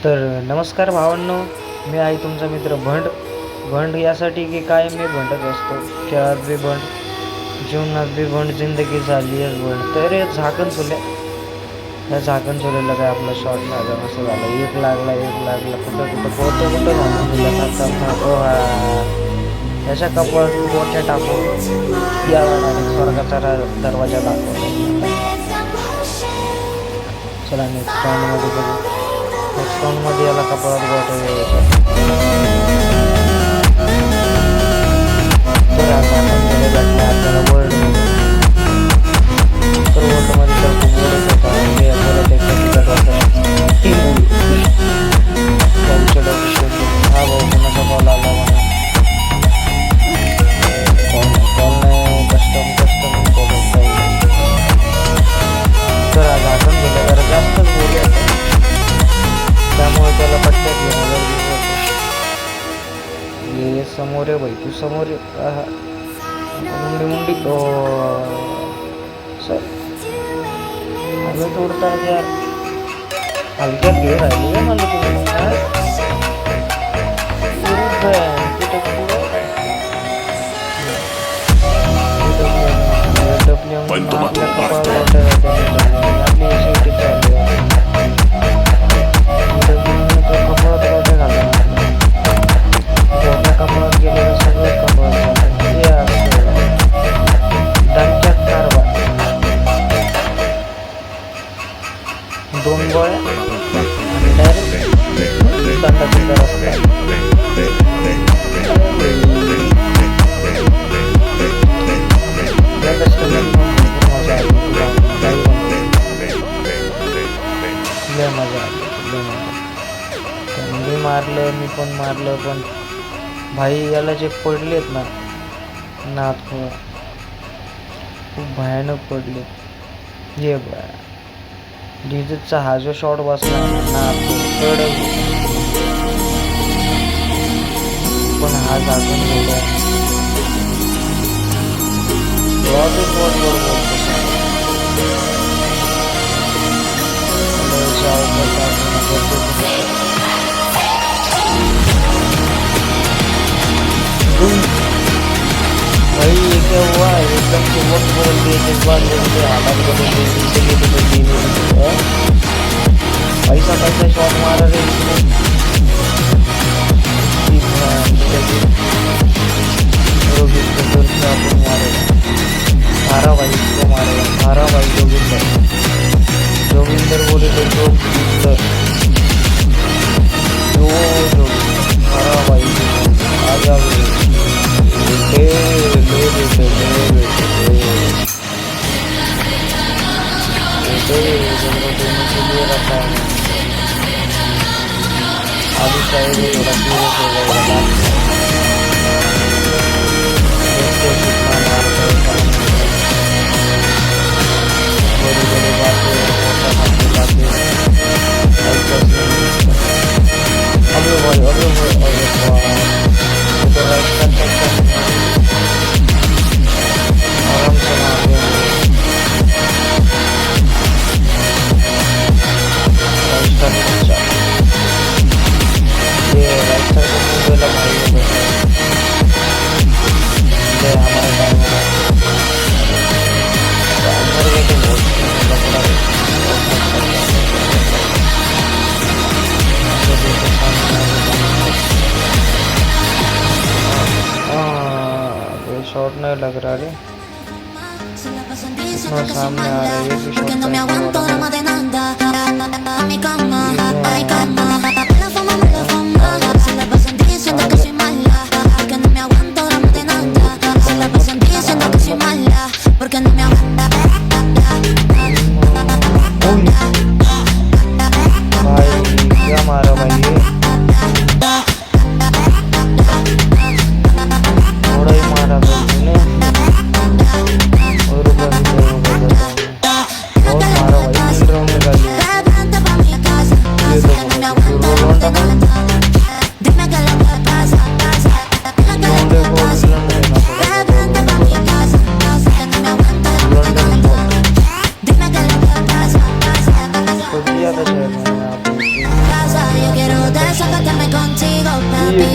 तर नमस्कार भावांनो, मी आहे तुमचा मित्र भंड यासाठी की काय मी भंडच असतो. खेळात बी भंड, जीवनात बी भंड, जिंदगी झाली आहे भंड. तर हे झाकण चुल्या, या झाकण चुल्याला काय आपला शॉट लागला असं झालं. एक लागला कुठं घालून दिला त्याच्या कपाळात मोठ्या टाकून या स्वर्गाचा दरवाजा दाखवला. चला नेक्स्ट राऊंडमध्ये बघू. नेक्स्ट राऊंडमध्ये याला कपाळात गोटे तर आता आपण गेले भेटले आपल्याला वर्ल्ड तर वर्ल्डमध्ये तर खूप बोलत होता म्हणजे परत एकदा तिकट वाटत हा भाऊ कोणाचा कॉल आला मला कॉल नाही कस्टम बोलत पाहिजे. तर आज आपण गेलं जरा जास्तच बोलूया त्यामुळे त्याला पट्ट्यात घेणं गरजेचं होतं. ये समोर आहे भाई, तू समोर मुंडी सर हवे तोडता यार हलक्यात घे राहिली आहे मला तुम्ही आपल्या कपाळ दोन गोळ्या आणि डायरेक्ट दंडाची रस्ता मजा आली. मी पण मारलं पण भाई याला जे पडलेत ना नाथ खूप भयानक पडले. हे बा डिजिटचा हा जो शॉट बसला पण हा झाकून गेला भाई क्या हुआ एकदम से वक्त बदल दिए जज्बात बदल दिए हालात बदल दिए जिंदगी बदल दी पैसा शॉट मारा रे इसमें मारे मारा भाई इसको मारा भाई जोगिंदर बोले तो जोगिंदर मारा भाई आजा आदि शायद थोड़ा सीरियस हो जाएगा कितना मार बड़ी बातें आराम से मार ये राइट साइड को मुझे लगा ये हमारे टाइम अंदर गए तो शॉट नहीं लग रहा है इतना सामने आ रहा है ये भी shot porque no me aguanta भाई क्या मारा भाई ये थोड़ा ही मारा भाई ने और बहुत मारा भाई 3 राउंड निकाल लिया ये